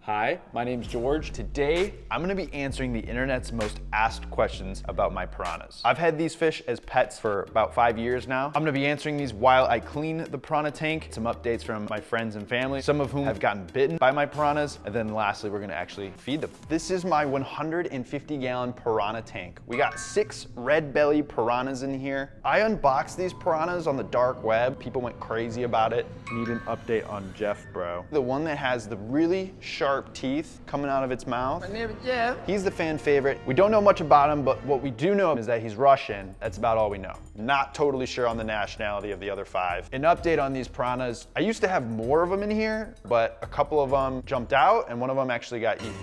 Hi, my name's George. Today, I'm gonna be answering the internet's most asked questions about my piranhas. I've had these fish as pets for about 5 years now. I'm gonna be answering these while I clean the piranha tank, some updates from my friends and family, some of whom have gotten bitten by my piranhas, and then lastly, we're gonna actually feed them. This is my 150-gallon piranha tank. We got 6 red belly piranhas in here. I unboxed these piranhas on the dark web. People went crazy about it. Need an update on Jeff, bro. The one that has the really sharp teeth coming out of its mouth. My name is Jeff. He's the fan favorite. We don't know much about him, but what we do know is that he's Russian. That's about all we know. Not totally sure on the nationality of the other 5. An update on these piranhas. I used to have more of them in here, but a couple of them jumped out and one of them actually got eaten.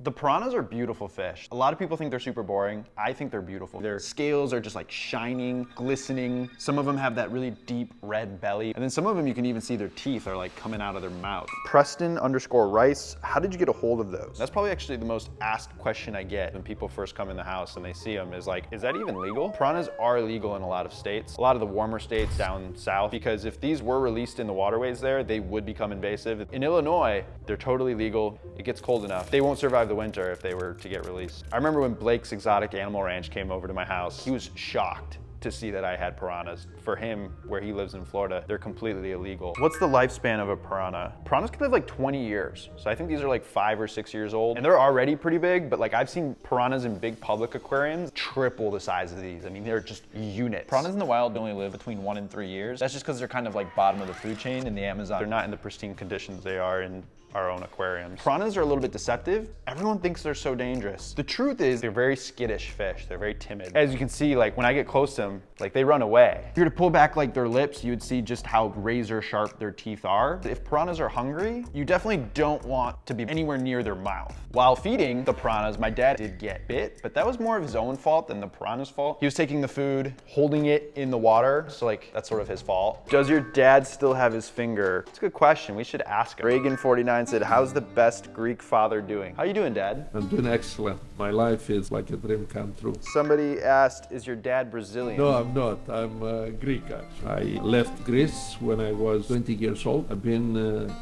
The piranhas are beautiful fish. A lot of people think they're super boring. I think they're beautiful. Their scales are just like shining, glistening. Some of them have that really deep red belly. And then some of them you can even see their teeth are like coming out of their mouth. Preston_Rice, how did you get a hold of those? That's probably actually the most asked question I get when people first come in the house and they see them is like, is that even legal? Piranhas are legal in a lot of states. A lot of the warmer states down south, because if these were released in the waterways there, they would become invasive. In Illinois, they're totally legal. It gets cold enough. They won't survive the winter if they were to get released. I remember when Blake's Exotic Animal Ranch came over to my house, he was shocked to see that I had piranhas. For him, where he lives in Florida, they're completely illegal. What's the lifespan of a piranha? Piranhas can live like 20 years. So I think these are like 5 or 6 years old. And they're already pretty big, but like I've seen piranhas in big public aquariums triple the size of these. I mean, they're just units. Piranhas in the wild only live between 1 and 3 years. That's just because they're kind of like bottom of the food chain in the Amazon. They're not in the pristine conditions they are in our own aquariums. Piranhas are a little bit deceptive. Everyone thinks they're so dangerous. The truth is they're very skittish fish. They're very timid. As you can see, like when I get close to them, like they run away. If you were to pull back like their lips, you would see just how razor sharp their teeth are. If piranhas are hungry, you definitely don't want to be anywhere near their mouth. While feeding the piranhas, my dad did get bit, but that was more of his own fault than the piranha's fault. He was taking the food, holding it in the water, so like that's sort of his fault. Does your dad still have his finger? It's a good question. We should ask him. Reagan49 said, how's the best Greek father doing? How you doing, Dad? I'm doing excellent. My life is like a dream come true. Somebody asked, is your dad Brazilian? No, I'm not. I'm Greek, actually. I left Greece when I was 20 years old. I've been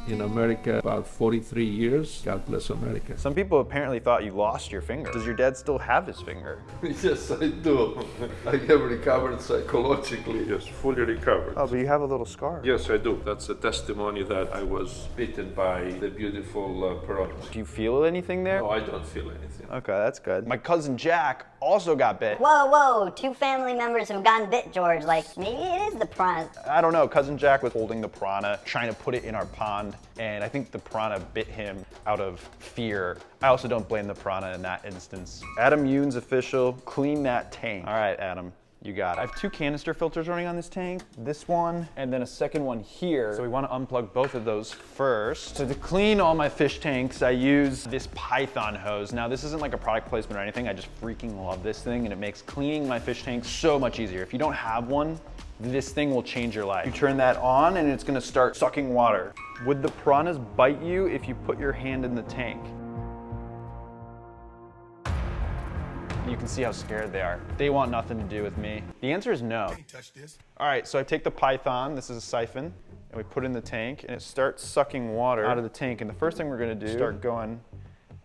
in America about 43 years. God bless America. Some people apparently thought you lost your finger. Does your dad still have his finger? Yes, I do. I have recovered psychologically. Yes, fully recovered. Oh, but you have a little scar. Yes, I do. That's a testimony that I was bitten by the beautiful piranhas. Do you feel anything there? No, I don't feel anything. Okay, that's good. My cousin Jack also got bit. Whoa, 2 family members have gotten bit, George. Like, maybe it is the piranha. I don't know, cousin Jack was holding the piranha, trying to put it in our pond, and I think the piranha bit him out of fear. I also don't blame the piranha in that instance. Adam Yoon's official, clean that tank. All right, Adam. You got it. I have 2 canister filters running on this tank. This one, and then a second one here. So we want to unplug both of those first. So to clean all my fish tanks, I use this Python hose. Now this isn't like a product placement or anything. I just freaking love this thing, and it makes cleaning my fish tanks so much easier. If you don't have one, this thing will change your life. You turn that on and it's gonna start sucking water. Would the piranhas bite you if you put your hand in the tank? You can see how scared they are. They want nothing to do with me. The answer is no. Touch this. All right, so I take the Python, this is a siphon, and we put it in the tank, and it starts sucking water out of the tank. And the first thing we're gonna do is start going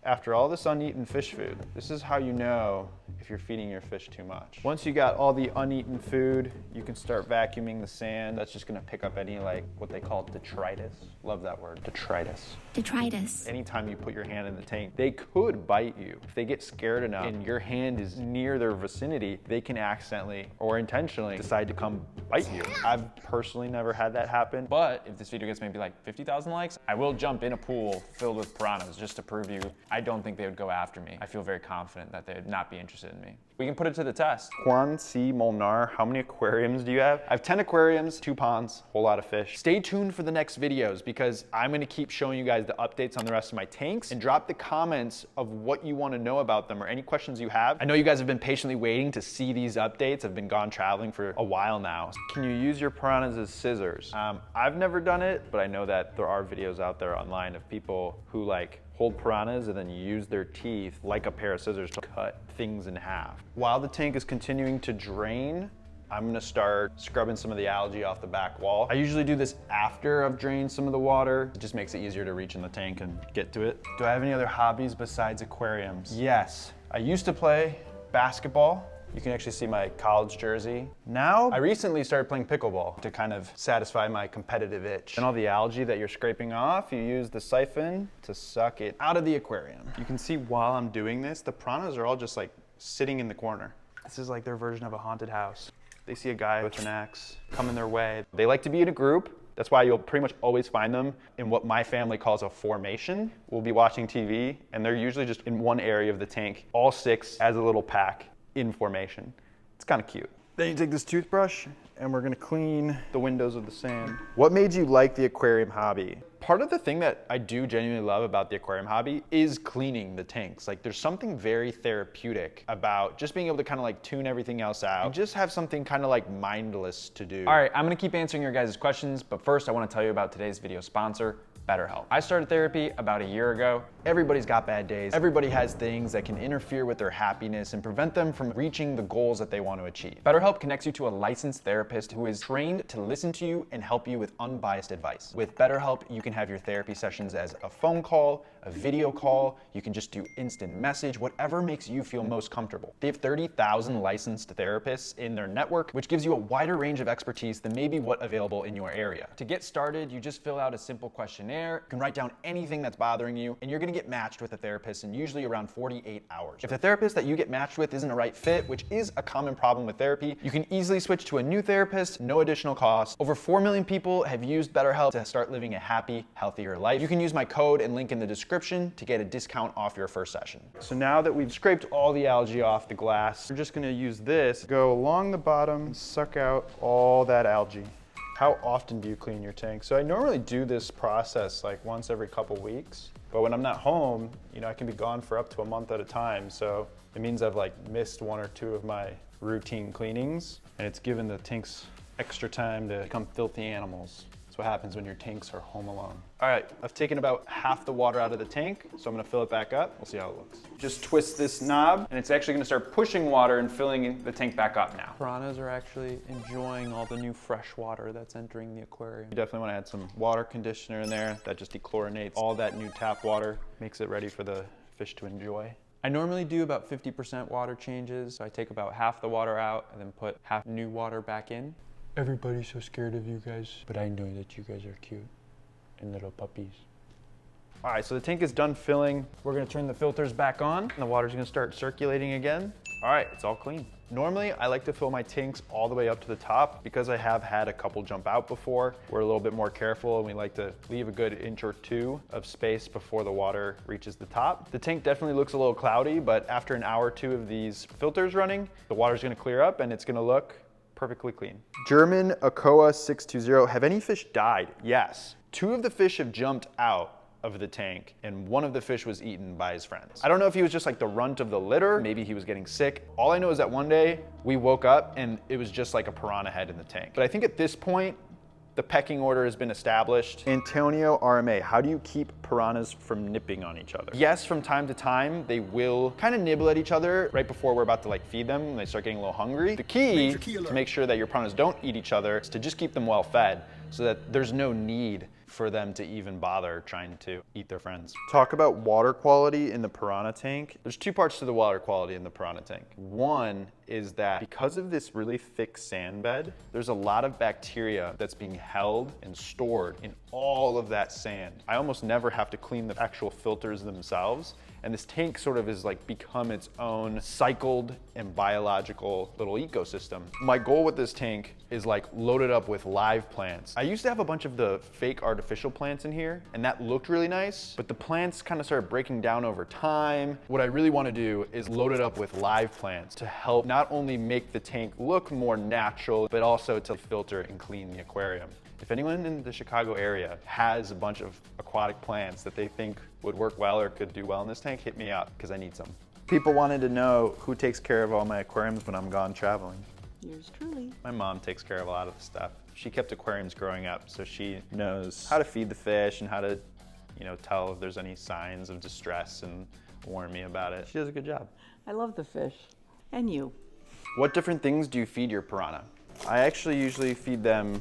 after all this uneaten fish food. This is how you know if you're feeding your fish too much. Once you got all the uneaten food, you can start vacuuming the sand. That's just gonna pick up any, like, what they call detritus. Love that word, detritus. Detritus. Anytime you put your hand in the tank, they could bite you. If they get scared enough and your hand is near their vicinity, they can accidentally or intentionally decide to come bite you. I've personally never had that happen. But if this video gets maybe like 50,000 likes, I will jump in a pool filled with piranhas just to prove you I don't think they would go after me. I feel very confident that they would not be interested in me. We can put it to the test. Juan C. Molnar, how many aquariums do you have? I have 10 aquariums, 2 ponds, whole lot of fish. Stay tuned for the next videos because I'm gonna keep showing you guys the updates on the rest of my tanks, and drop the comments of what you wanna know about them or any questions you have. I know you guys have been patiently waiting to see these updates. I've been gone traveling for a while now. Can you use your piranhas as scissors? I've never done it, but I know that there are videos out there online of people who like hold piranhas and then use their teeth like a pair of scissors to cut things in half. While the tank is continuing to drain, I'm gonna start scrubbing some of the algae off the back wall. I usually do this after I've drained some of the water. It just makes it easier to reach in the tank and get to it. Do I have any other hobbies besides aquariums? Yes, I used to play basketball. You can actually see my college jersey. Now, I recently started playing pickleball to kind of satisfy my competitive itch. And all the algae that you're scraping off, you use the siphon to suck it out of the aquarium. You can see while I'm doing this, the piranhas are all just like sitting in the corner. This is like their version of a haunted house. They see a guy with an axe coming their way. They like to be in a group. That's why you'll pretty much always find them in what my family calls a formation. We'll be watching TV and they're usually just in one area of the tank, all 6 as a little pack in formation. It's kind of cute. Then you take this toothbrush and we're gonna clean the windows of the sand. What made you like the aquarium hobby? Part of the thing that I do genuinely love about the aquarium hobby is cleaning the tanks. Like there's something very therapeutic about just being able to kind of like tune everything else out and just have something kind of like mindless to do. All right, I'm gonna keep answering your guys' questions, but first I wanna tell you about today's video sponsor, BetterHelp. I started therapy about a year ago. Everybody's got bad days. Everybody has things that can interfere with their happiness and prevent them from reaching the goals that they want to achieve. BetterHelp connects you to a licensed therapist who is trained to listen to you and help you with unbiased advice. With BetterHelp, you can have your therapy sessions as a phone call, a video call, you can just do instant message, whatever makes you feel most comfortable. They have 30,000 licensed therapists in their network, which gives you a wider range of expertise than maybe what's available in your area. To get started, you just fill out a simple questionnaire. You can write down anything that's bothering you, and you're gonna get matched with a therapist in usually around 48 hours. If the therapist that you get matched with isn't a right fit, which is a common problem with therapy, you can easily switch to a new therapist, no additional cost. Over 4 million people have used BetterHelp to start living a happy, healthier life. You can use my code and link in the description to get a discount off your first session. So now that we've scraped all the algae off the glass, we're just gonna use this, go along the bottom, suck out all that algae. How often do you clean your tank? So I normally do this process like once every couple weeks, but when I'm not home, you know, I can be gone for up to a month at a time. So it means I've like missed 1 or 2 of my routine cleanings, and it's given the tanks extra time to become filthy animals. That's what happens when your tanks are home alone. All right, I've taken about half the water out of the tank, so I'm gonna fill it back up. We'll see how it looks. Just twist this knob, and it's actually gonna start pushing water and filling the tank back up now. Piranhas are actually enjoying all the new fresh water that's entering the aquarium. You definitely wanna add some water conditioner in there. That just dechlorinates all that new tap water, makes it ready for the fish to enjoy. I normally do about 50% water changes. So I take about half the water out and then put half new water back in. Everybody's so scared of you guys, but I know that you guys are cute and little puppies. All right, so the tank is done filling. We're gonna turn the filters back on and the water's gonna start circulating again. All right, it's all clean. Normally, I like to fill my tanks all the way up to the top because I have had a couple jump out before. We're a little bit more careful and we like to leave a good inch or 2 of space before the water reaches the top. The tank definitely looks a little cloudy, but after an hour or 2 of these filters running, the water's gonna clear up and it's gonna look perfectly clean. German Akoa 620, have any fish died? Yes. 2 of the fish have jumped out of the tank and 1 of the fish was eaten by his friends. I don't know if he was just like the runt of the litter, maybe he was getting sick. All I know is that one day we woke up and it was just like a piranha head in the tank. But I think at this point, the pecking order has been established. Antonio RMA, how do you keep piranhas from nipping on each other? Yes, from time to time, they will kind of nibble at each other right before we're about to like feed them and they start getting a little hungry. The key to make sure that your piranhas don't eat each other is to just keep them well fed so that there's no need for them to even bother trying to eat their friends. Talk about water quality in the piranha tank. There's 2 parts to the water quality in the piranha tank. One is that because of this really thick sand bed, there's a lot of bacteria that's being held and stored in all of that sand. I almost never have to clean the actual filters themselves. And this tank sort of is like become its own cycled and biological little ecosystem. My goal with this tank is like load it up with live plants. I used to have a bunch of the fake artificial plants in here and that looked really nice, but the plants kind of started breaking down over time. What I really want to do is load it up with live plants to help not only make the tank look more natural, but also to filter and clean the aquarium. If anyone in the Chicago area has a bunch of aquatic plants that they think would work well or could do well in this tank, hit me up because I need some. People wanted to know who takes care of all my aquariums when I'm gone traveling. Yours truly. My mom takes care of a lot of the stuff. She kept aquariums growing up, so she knows how to feed the fish and how to, you know, tell if there's any signs of distress and warn me about it. She does a good job. I love the fish. And you. What different things do you feed your piranha? I actually usually feed them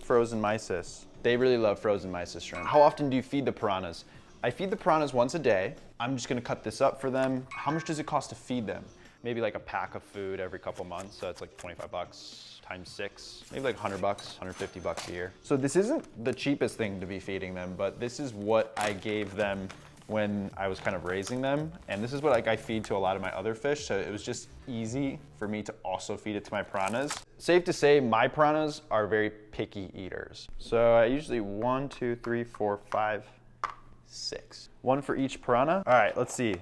frozen mysis. They really love frozen mysis shrimp. How often do you feed the piranhas? I feed the piranhas once a day. I'm just gonna cut this up for them. How much does it cost to feed them? Maybe like a pack of food every couple months, so it's like 25 bucks times 6, maybe like 100 bucks, 150 bucks a year. So this isn't the cheapest thing to be feeding them, but this is what I gave them when I was kind of raising them. And this is what like I feed to a lot of my other fish, so it was just easy for me to also feed it to my piranhas. Safe to say, my piranhas are very picky eaters. So I usually 1, 2, 3, 4, 5, 6. One for each piranha. All right, let's see.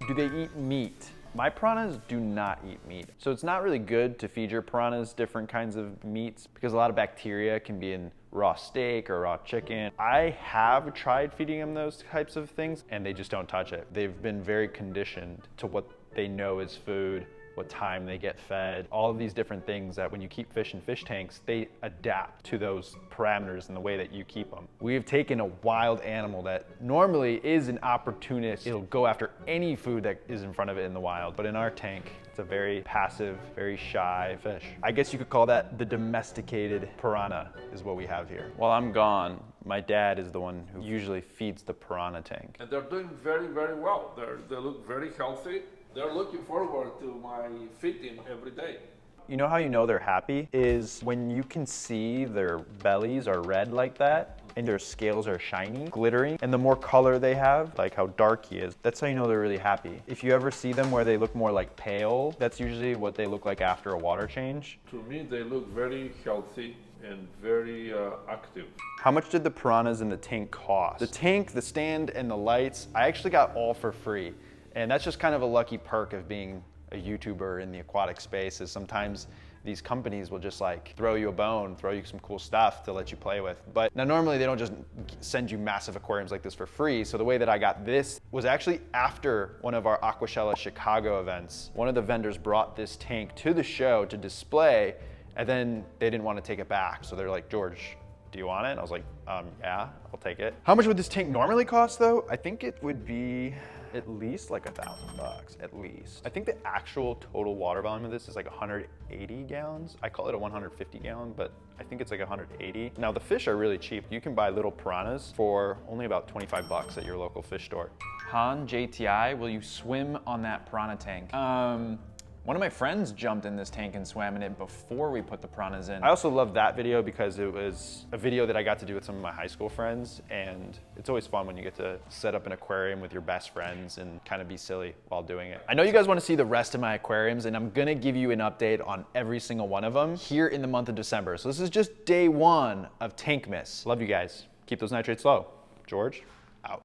Do they eat meat? My piranhas do not eat meat. So it's not really good to feed your piranhas different kinds of meats because a lot of bacteria can be in raw steak or raw chicken. I have tried feeding them those types of things and they just don't touch it. They've been very conditioned to what they know is food, what time they get fed, all of these different things that when you keep fish in fish tanks, they adapt to those parameters in the way that you keep them. We've taken a wild animal that normally is an opportunist. It'll go after any food that is in front of it in the wild, but in our tank, it's a very passive, very shy fish. I guess you could call that the domesticated piranha is what we have here. While I'm gone, my dad is the one who usually feeds the piranha tank. And they're doing very, very well. They look very healthy. They're looking forward to my feeding every day. You know how you know they're happy is when you can see their bellies are red like that and their scales are shiny, glittering, and the more color they have, like how dark he is, that's how you know they're really happy. If you ever see them where they look more like pale, that's usually what they look like after a water change. To me, they look very healthy and very active. How much did the piranhas in the tank cost? The tank, the stand, and the lights, I actually got all for free. And that's just kind of a lucky perk of being a YouTuber in the aquatic space is sometimes these companies will just like throw you a bone, throw you some cool stuff to let you play with. But now normally they don't just send you massive aquariums like this for free. So the way that I got this was actually after one of our Aquashella Chicago events. One of the vendors brought this tank to the show to display and then they didn't want to take it back. So they're like, George, do you want it? And I was like, yeah, I'll take it. How much would this tank normally cost though? I think it would be at least like $1,000, at least. I think the actual total water volume of this is like 180 gallons. I call it a 150 gallon, but I think it's like 180. Now the fish are really cheap. You can buy little piranhas for only about 25 bucks at your local fish store. Han, JTI, will you swim on that piranha tank? One of my friends jumped in this tank and swam in it before we put the piranhas in. I also love that video because it was a video that I got to do with some of my high school friends, and it's always fun when you get to set up an aquarium with your best friends and kind of be silly while doing it. I know you guys want to see the rest of my aquariums, and I'm gonna give you an update on every single one of them here in the month of December. So this is just day 1 of Tankmas. Love you guys. Keep those nitrates low. George?